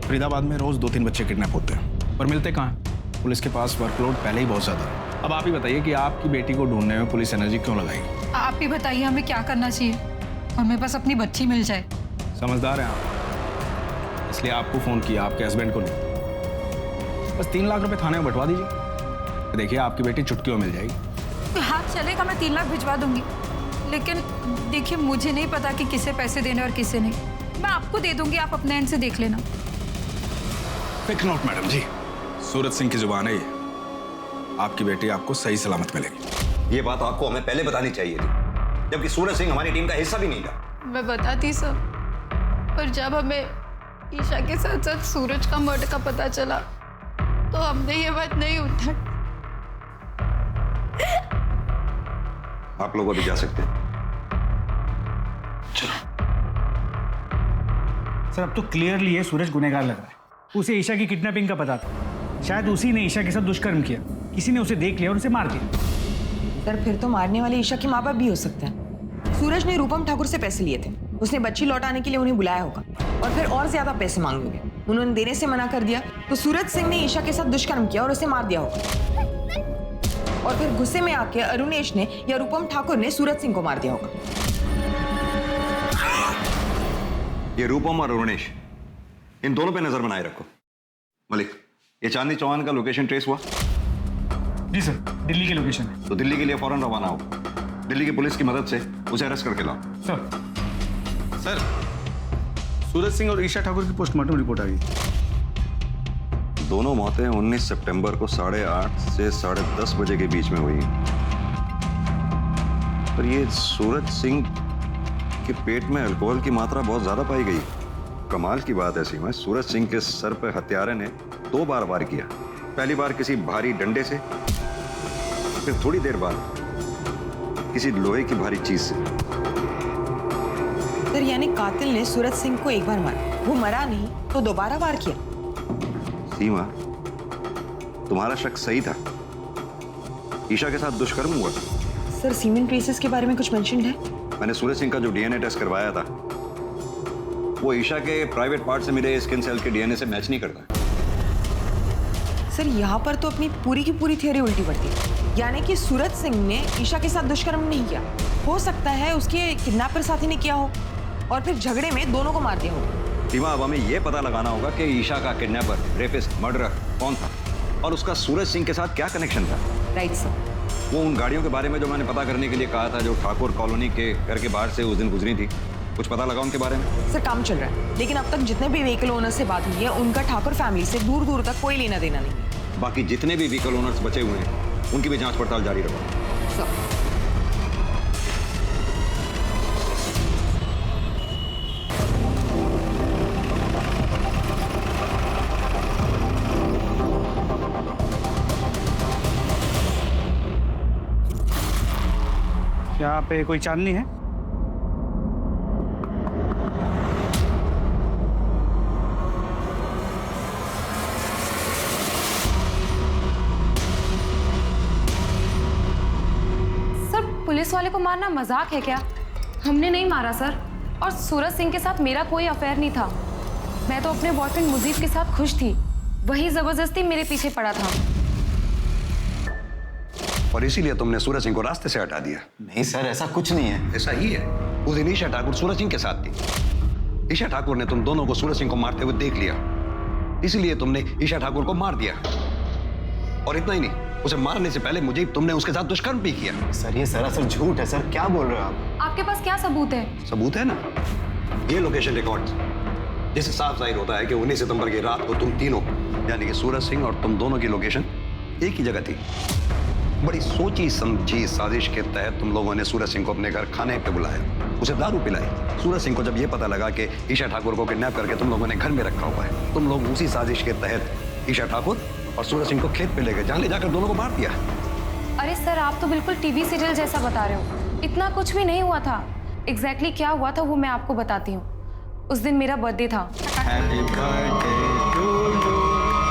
Speaker 3: फरीदाबाद में रोज 2-3 बच्चे किडनैप होते हैं और मिलते कहाँ हैं? पुलिस के पास वर्कलोड पहले ही बहुत ज्यादा है। अब आप ही बताइए कि आपकी बेटी को ढूंढने में पुलिस एनर्जी क्यों लगाएगी?
Speaker 8: आप ही बताइए हमें क्या करना चाहिए? हमें बस अपनी बच्ची मिल जाए।
Speaker 3: समझदार हैं आप, इसलिए आपको फोन किया, आपके हस्बैंड को नहीं। बस 3 लाख रुपए थाने में बंटवा दीजिए, देखिए आपकी बेटी चुटकियों मिल जाएगी।
Speaker 8: हाँ चलेगा, मैं 3 लाख भिजवा दूंगी, लेकिन देखिए मुझे नहीं पता कि किसे पैसे देने और किसे नहीं। मैं आपको दे दूंगी, आप अपने एंड से देख लेना।
Speaker 3: फिक्र नोट मैडम जी, सूरज सिंह की जुबान है ये। आपकी बेटी आपको सही सलामत मिलेगी।
Speaker 6: ये बात आपको हमें पहले बतानी चाहिए थी, जबकि सूरज सिंह हमारी टीम का हिस्सा भी नहीं था।
Speaker 8: मैं बताती सब, पर जब हमें ईशा के साथ साथ सूरज का मर्डर का पता चला तो हमने ये बात नहीं उठाई।
Speaker 6: आप लोग अभी जा सकते हैं।
Speaker 4: सर अब तो क्लियरली है सूरज गुनहगार लग रहा है। उसे ईशा की किडनैपिंग का पता था। शायद उसी ने ईशा के साथ दुष्कर्म किया। किसी ने उसे देख लिया और उसे मार दिया।
Speaker 5: सर फिर तो मारने वाले ईशा के माँ बाप भी हो सकते हैं। सूरज ने रूपम ठाकुर से पैसे लिए थे। उसने बच्ची लौटाने के लिए उन्हें बुलाया होगा और फिर और ज्यादा पैसे मांगे होंगे। उन्होंने देने से मना कर दिया तो सूरज सिंह ने ईशा के साथ दुष्कर्म किया और उसे मार दिया होगा। और फिर गुस्से में आके अरुणेश ने या रूपम ठाकुर ने सूरज सिंह को मार दिया होगा।
Speaker 6: ये रूपम और अरुणेश, इन दोनों पे नजर बनाए रखो। मलिक, ये चांदनी चौहान का लोकेशन ट्रेस हुआ?
Speaker 4: जी सर, दिल्ली की लोकेशन है।
Speaker 6: तो दिल्ली के लिए फौरन रवाना हो। दिल्ली की पुलिस की मदद से उसे अरेस्ट करके लाओ।
Speaker 14: सर, सूरज सिंह और ईशा ठाकुर की पोस्टमार्टम रिपोर्ट आ गई।
Speaker 6: दोनों मौतें 19 सितंबर को 8:30 से 10:30 बजे के बीच में हुई। पर ये सूरज सिंह के पेट में अल्कोहल की मात्रा बहुत ज्यादा पाई गई। कमाल की बात है सीमा, सूरज सिंह के सर पर हत्यारे ने 2 बार वार किया। पहली बार किसी भारी डंडे से, फिर थोड़ी देर बाद किसी लोहे की भारी चीज से।
Speaker 5: सर यानी कातिल ने सूरज सिंह को एक बार मारा, वो मरा नहीं तो दोबारा वार किया।
Speaker 6: सीमा, तुम्हारा शक सही था। ईशा के साथ दुष्कर्म हुआ।
Speaker 5: सर सीमेंट ट्रेसेस के बारे में कुछ मेंशन है?
Speaker 6: मैंने सूरज सिंह का जो डीएनए टेस्ट करवाया था वो ईशा के प्राइवेट पार्ट से मिले स्किन सेल के डीएनए से मैच नहीं करता।
Speaker 5: सर यहाँ पर तो अपनी पूरी की पूरी थ्योरी उल्टी पड़ती है। यानी कि सूरज सिंह ने ईशा के साथ दुष्कर्म नहीं किया, हो सकता है उसके किडनैपर साथी ने किया हो और फिर झगड़े में दोनों को मार दिया हो।
Speaker 6: सीमा, अब हमें यह पता लगाना होगा कि ईशा का किडनैपर, रेपिस्ट, मर्डरर कौन था और उसका सूरज सिंह के साथ क्या कनेक्शन था।
Speaker 5: Right sir.
Speaker 6: वो उन गाड़ियों के बारे में जो मैंने पता करने के लिए कहा था, जो ठाकुर कॉलोनी के घर के बाहर से उस दिन गुजरी थी, कुछ पता लगा उनके बारे में?
Speaker 5: सर काम चल रहा है, लेकिन अब तक जितने भी व्हीकल ओनर से बात हुई है उनका ठाकुर फैमिली से दूर दूर तक कोई लेना देना नहीं है।
Speaker 6: बाकी जितने भी व्हीकल ओनर्स बचे हुए हैं उनकी भी जांच पड़ताल जारी रखो।
Speaker 5: सर
Speaker 4: यहाँ पे कोई चांदनी है?
Speaker 11: सर पुलिस वाले को मारना मजाक है क्या? हमने नहीं मारा सर, और सूरज सिंह के साथ मेरा कोई अफेयर नहीं था। मैं तो अपने बॉयफ्रेंड मुजीब के साथ खुश थी, वही जबरदस्ती मेरे पीछे पड़ा था।
Speaker 6: और इसीलिए तुमने सूरज सिंह को रास्ते से हटा दिया?
Speaker 13: नहीं सर, ऐसा कुछ नहीं है।
Speaker 6: ऐसा ही है। उस दिन ईशा ठाकुर सूरज सिंह के साथ थी। ईशा ठाकुर ने तुम दोनों को सूरज सिंह को मारते हुए देख लिया, इसलिए तुमने ईशा ठाकुर को मार दिया। और इतना ही नहीं, उसे मारने से पहले मुझे तुमने उसके साथ दुष्कर्म भी किया।
Speaker 13: सर ये सरासर झूठ है सर, क्या बोल रहे हो आप?
Speaker 11: आपके पास क्या सबूत है?
Speaker 6: सबूत है ना, ये लोकेशन रिकॉर्ड, जिससे साफ जाहिर होता है कि 19 सितंबर की रात को तुम तीनों, यानी कि सूरज सिंह और तुम दोनों की लोकेशन एक ही जगह थी। बड़ी सोची समझी साजिश के तहत तुम लोगों ने सूरज सिंह को अपने घर खाने पे बुलाया, उसे दारू पिलाई। सूरज सिंह को जब ये पता लगा कि ईशा ठाकुर को किडनैप करके तुम लोगों ने घर में रखा हुआ है, तुम लोग उसी साजिश के तहत ईशा ठाकुर और सूरज सिंह को खेत पे ले गए, जहाँ ले जाकर दोनों को मार दिया।
Speaker 11: अरे सर आप तो बिल्कुल टीवी सीरियल जैसा बता रहे हो। इतना कुछ भी नहीं हुआ था। एग्जैक्टली क्या हुआ था वो मैं आपको बताती हूँ। उस दिन मेरा बर्थडे था।
Speaker 3: Happy birthday to you,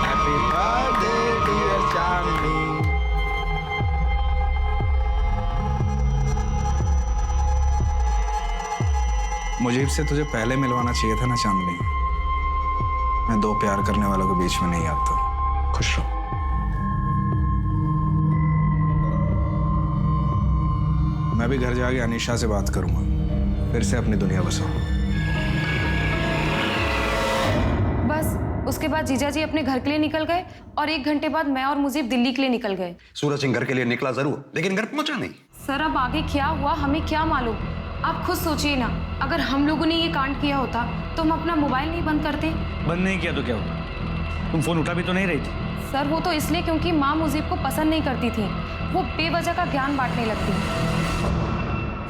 Speaker 3: happy birthday dear Chandni. मुझे से तुझे पहले मिलवाना चाहिए था ना चांदनी। मैं 2 प्यार करने वालों के बीच में नहीं आता। खुश रहो। मैं भी घर जाके अनीशा से बात करूंगा, फिर से अपनी दुनिया बसाओ।
Speaker 11: बस उसके बाद जीजा जी अपने घर के लिए निकल गए और 1 घंटे बाद मैं और मुजीब दिल्ली के लिए निकल गए।
Speaker 6: सूरज सिंह घर के लिए निकला जरूर, लेकिन घर पहुंचा नहीं।
Speaker 11: सर अब आगे क्या हुआ हमें क्या मालूम। आप खुद सोचिए ना, अगर हम लोगों ने ये कांड किया होता तो हम अपना मोबाइल नहीं बंद करते।
Speaker 4: बंद नहीं किया तो क्या हुआ? तुम फोन उठा भी तो नहीं रही थी।
Speaker 11: सर वो तो इसलिए क्योंकि माँ मुजीब को पसंद नहीं करती थी, वो बेवजह का ज्ञान बांटने लगती।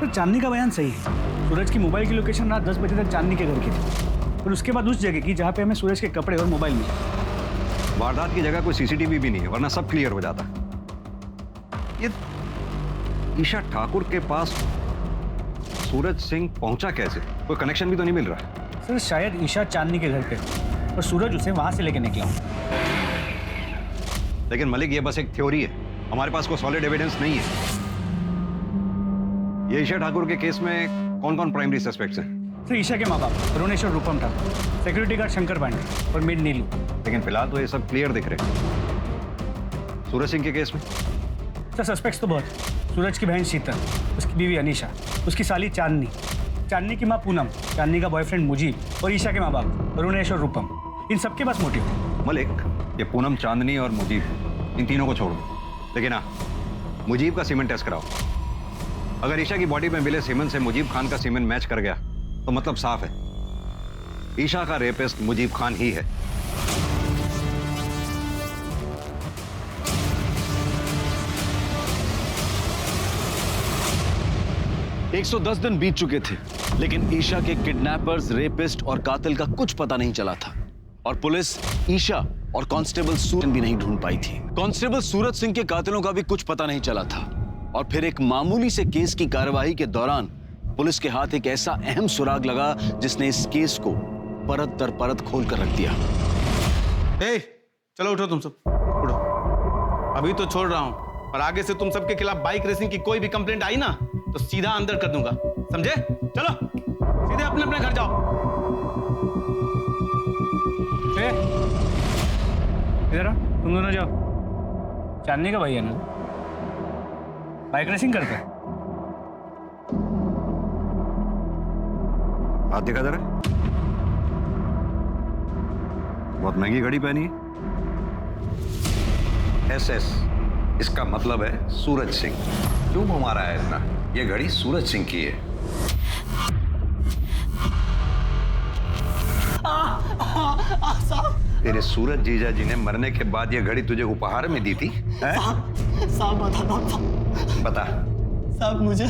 Speaker 4: सर चांदनी का बयान सही है। सूरज की मोबाइल की लोकेशन रात 10 बजे तक चांदनी के घर की थी। और उसके बाद उस जगह की जहाँ पे हमें सूरज के कपड़े और मोबाइल मिले।
Speaker 6: वारदात की जगह कोई सीसीटीवी भी नहीं है, वरना सब क्लियर हो जाता। ये ईशा ठाकुर के पास सूरज सिंह पहुंचा कैसे? कोई कनेक्शन भी तो नहीं मिल रहा।
Speaker 4: सर शायद ईशा चांदनी के घर पे और सूरज उसे वहां से लेके निकला।
Speaker 6: लेकिन मलिक, ये बस एक थ्योरी है, हमारे पास कोई सॉलिड एविडेंस नहीं है। ये ईशा ठाकुर के केस में कौन कौन प्राइमरी सस्पेक्ट्स हैं?
Speaker 4: सर ईशा के माँ बाप अरुणेश और रूपम ठाकुर, सिक्योरिटी गार्ड शंकर पांडे और मेड नीलू।
Speaker 6: लेकिन फिलहाल तो ये सब क्लियर दिख रहे हैं। सूरज सिंह के केस में
Speaker 4: सर सस्पेक्ट्स तो बहुत। सूरज की बहन शीतल, उसकी बीवी अनीशा, उसकी साली चांदनी, चांदनी की माँ पूनम, चांदनी का बॉयफ्रेंड मुजीब और ईशा के माँ बाप अरुणेश और रूपम। इन सबके पास मोटिव थे।
Speaker 6: मलिक, ये पूनम, चांदनी और मुजीब, इन तीनों को छोड़ो, लेकिन हाँ, मुजीब का सीमेंट टेस्ट कराओ। अगर ईशा की बॉडी में मिले सीमेंट से मुजीब खान का सीमेंट मैच कर गया तो मतलब साफ है, ईशा का रेपिस्ट मुजीब खान ही है।
Speaker 1: एक 110 दिन बीत चुके थे, लेकिन ईशा के किडनैपर्स, रेपिस्ट और कातिल का कुछ पता नहीं चला था और पुलिस ईशा और कांस्टेबल सूरज भी नहीं ढूंढ पाई थी। कांस्टेबल सूरज सिंह के कातिलों का भी कुछ पता नहीं चला था और फिर एक मामूली से केस की कार्रवाई के दौरान पुलिस के हाथ एक ऐसा अहम सुराग लगा जिसने इस केस को परत दर परत खोल कर रख दिया।
Speaker 14: चलो उठो, तुम सब उठो। अभी तो छोड़ रहा हूं, और आगे से तुम सबके खिलाफ बाइक रेसिंग की कोई भी कंप्लेंट आई ना तो सीधा अंदर कर दूंगा, समझे? चलो सीधे अपने अपने घर जाओ।
Speaker 4: इधर आओ, तुम दोनों जाओ। चांदनी का भाई है ना, बाइक रेसिंग करता है।
Speaker 6: हाथ दिखा जरा। बहुत महंगी घड़ी पहनी है। SS, इसका मतलब है सूरज सिंह। क्यों घुमा रहा है इतना? ये घड़ी सूरज सिंह की है। तेरे सूरज जीजा जी ने मरने के बाद ये घड़ी तुझे उपहार में दी थी?
Speaker 13: साहब बता।
Speaker 6: बता।
Speaker 13: साहब, मुझे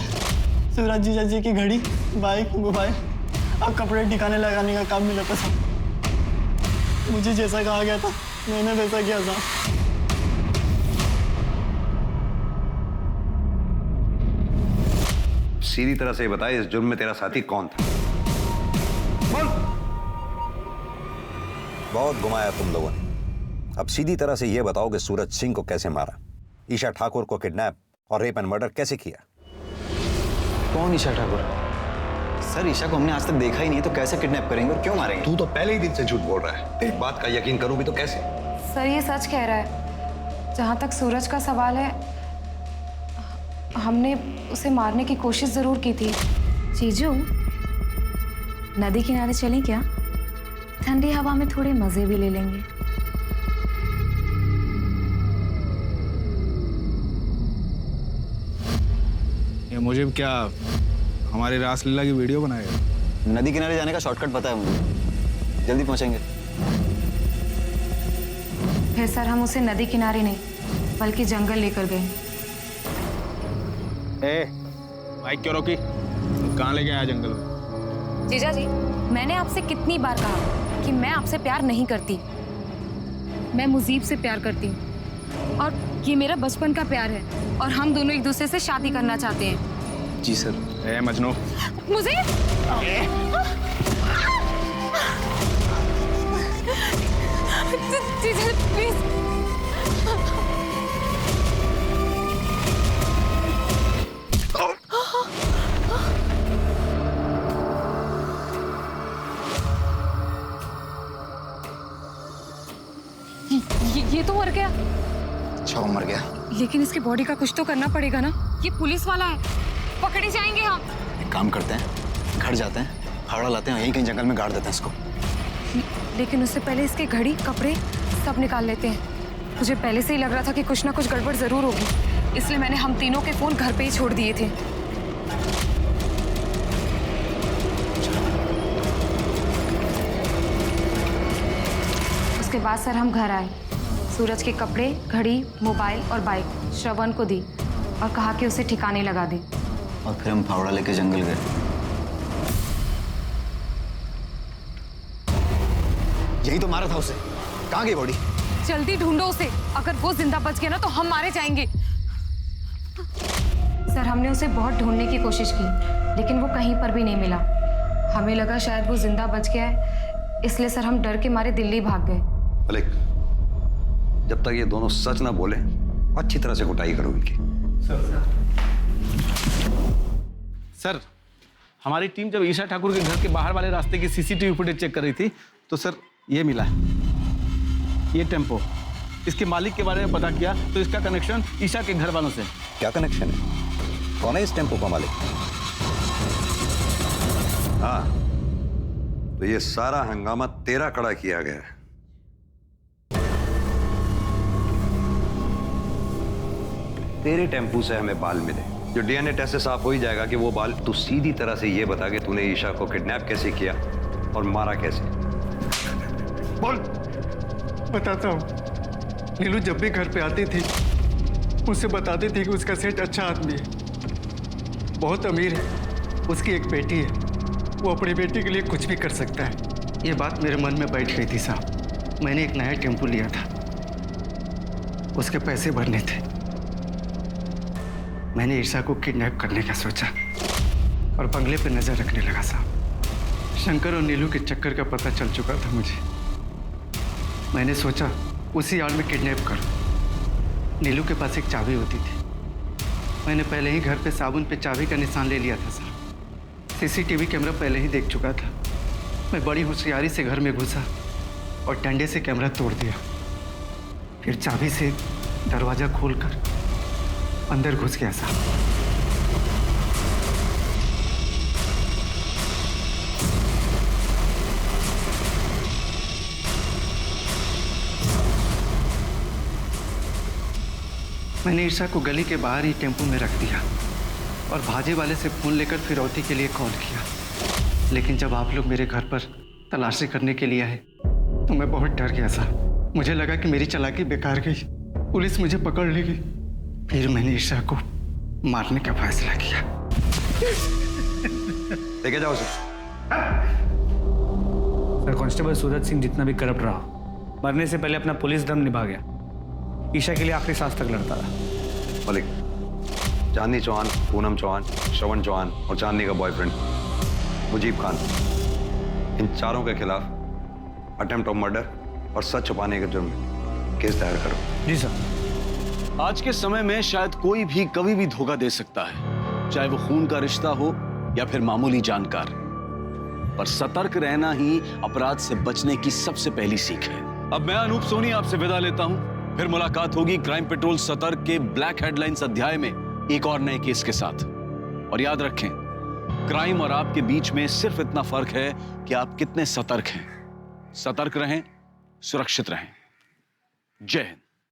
Speaker 13: सूरज जीजा जी की घड़ी, बाइक, मोबाइल और कपड़े ठिकाने लगाने का काम मिला था साहब। मुझे जैसा कहा गया था मैंने वैसा किया साहब।
Speaker 6: सीधी तरह से बताए, इस जुर्म में तेरा साथी कौन था? बोल। बहुत घुमाया तुम लोगों ने। अब सीधी तरह से यह बताओ कि सूरज सिंह को कैसे मारा, ईशा ठाकुर को किडनैप और रेप एंड मर्डर कैसे किया?
Speaker 13: कौन ईशा ठाकुर? सर, ईशा को हमने आज तक देखा ही नहीं, तो कैसे किडनैप करेंगे और क्यों मारेंगे?
Speaker 6: तू तो पहले ही दिन से झूठ बोल रहा है। एक बात का यकीन करूं भी तो कैसे?
Speaker 11: सर, ये सच कह रहा है। जहाँ तक सूरज का सवाल है, हमने उसे मारने की कोशिश जरूर की थी।
Speaker 15: जीजू, नदी किनारे चलें क्या? ठंडी हवा में थोड़े मजे भी ले लेंगे।
Speaker 3: ये मुझे क्या हमारी रासलीला की वीडियो बनाएगा?
Speaker 13: नदी किनारे जाने का शॉर्टकट पता है मुझे, जल्दी पहुंचेंगे।
Speaker 11: फिर सर, हम उसे नदी किनारे नहीं बल्कि जंगल लेकर गए।
Speaker 3: बाइक क्यों रोकी? कहाँ लेके आया जंगल में?
Speaker 15: जीजा जी, मैंने आपसे कितनी बार कहा कि मैं आपसे प्यार नहीं करती। मैं मुजीब से प्यार करती हूँ और ये मेरा बचपन का प्यार है और हम दोनों एक दूसरे से शादी करना चाहते हैं।
Speaker 3: जी सर। मजनू,
Speaker 15: मुजीब, जीजा प्लीज। ये तो मर गया।
Speaker 13: अच्छा, वो मर गया,
Speaker 11: लेकिन इसकी बॉडी का कुछ तो करना पड़ेगा ना। ये पुलिस वाला है, पकड़े जाएंगे हम।
Speaker 13: एक काम करते हैं, घर जाते हैं, फावड़ा लाते हैं, यहीं कहीं जंगल में गाड़ देते हैं इसको।
Speaker 11: लेकिन उससे पहले इसके घड़ी, कपड़े सब निकाल लेते हैं। मुझे पहले से ही लग रहा था कि कुछ ना कुछ गड़बड़ जरूर होगी, इसलिए मैंने हम तीनों के फोन घर पे ही छोड़ दिए थे। उसके बाद सर हम घर आए, सूरज के कपड़े, घड़ी, मोबाइल और बाइक श्रवण को दी और कहा कि उसे ठिकाने लगा दे।
Speaker 13: और फिर हम फावड़ा लेके जंगल गए।
Speaker 12: यही तो मारा था उसे। कहाँ गई बॉडी?
Speaker 15: जल्दी ढूंढो उसे। अगर वो जिंदा बच गया ना तो हम मारे जाएंगे। सर हमने उसे बहुत ढूंढने की कोशिश की लेकिन वो कहीं पर भी नहीं मिला। हमें लगा शायद वो जिंदा बच गया है, इसलिए सर हम डर के मारे दिल्ली भाग गए।
Speaker 6: मलिक, जब तक ये दोनों सच ना बोले अच्छी तरह से कुटाई करो इनकी।
Speaker 14: सर हमारी टीम जब ईशा ठाकुर के घर के बाहर वाले रास्ते की सीसीटीवी फुटेज चेक कर रही थी तो सर ये मिला, ये टेम्पो। इसके मालिक के बारे में पता किया तो इसका कनेक्शन ईशा के घर वालों से।
Speaker 6: क्या कनेक्शन है? कौन है इस टेम्पो का मालिक? हाँ, तो ये सारा हंगामा तेरा खड़ा किया गया है। तेरे टेम्पू से हमें बाल मिले, जो डीएनए टेस्ट से साफ हो ही जाएगा कि वो बाल। तू सीधी तरह से ये बता कि तूने ईशा को किडनैप कैसे किया और मारा कैसे।
Speaker 13: बोल। बताता हूँ। नीलू जब भी घर पे आती थी मुझसे बताती थी कि उसका सेठ अच्छा आदमी है, बहुत अमीर है, उसकी एक बेटी है, वो अपनी बेटी के लिए कुछ भी कर सकता है। ये बात मेरे मन में बैठ गई थी साहब। मैंने एक नया टेम्पो लिया था, उसके पैसे भरने थे। मैंने ईशा को किडनैप करने का सोचा और बंगले पे नजर रखने लगा साहब। शंकर और नीलू के चक्कर का पता चल चुका था मुझे। मैंने सोचा उसी आड़ में किडनैप करूं। नीलू के पास एक चाबी होती थी, मैंने पहले ही घर पे साबुन पे चाबी का निशान ले लिया था साहब। सीसीटीवी कैमरा पहले ही देख चुका था। मैं बड़ी होशियारी से घर में घुसा और डंडे से कैमरा तोड़ दिया, फिर चाबी से दरवाजा खोलकर अंदर घुस गया साहब। मैंने ईशा को गली के बाहर ही टेम्पो में रख दिया और भाजे वाले से फोन लेकर फिरौती के लिए कॉल किया। लेकिन जब आप लोग मेरे घर पर तलाशी करने के लिए आए तो मैं बहुत डर गया साहब। मुझे लगा कि मेरी चालाकी बेकार गई, पुलिस मुझे पकड़ लेगी। फिर मैंने ईशा को मारने का फैसला किया।
Speaker 6: लेके जाओ उसे।
Speaker 4: सर कांस्टेबल सूरज सिंह जितना भी करप्ट रहा, मरने से पहले अपना पुलिस धर्म निभा गया। ईशा के लिए आखिरी सांस तक लड़ता रहा।
Speaker 6: मलिक, चांदनी चौहान, पूनम चौहान, श्रवण चौहान और चांदनी का बॉयफ्रेंड मुजीब खान, इन चारों के खिलाफ अटेम्प्ट ऑफ मर्डर और सच छुपाने के जुर्म में केस दायर करो।
Speaker 4: जी सर।
Speaker 1: आज के समय में शायद कोई भी कभी भी धोखा दे सकता है, चाहे वो खून का रिश्ता हो या फिर मामूली जानकार। पर सतर्क रहना ही अपराध से बचने की सबसे पहली सीख है। अब मैं अनूप सोनी आपसे विदा लेता हूं। फिर मुलाकात होगी क्राइम पेट्रोल सतर्क के ब्लैक हेडलाइंस अध्याय में एक और नए केस के साथ। और याद रखें, क्राइम और आपके बीच में सिर्फ इतना फर्क है कि आप कितने सतर्क हैं। सतर्क रहें, सुरक्षित रहें। जय हिंद।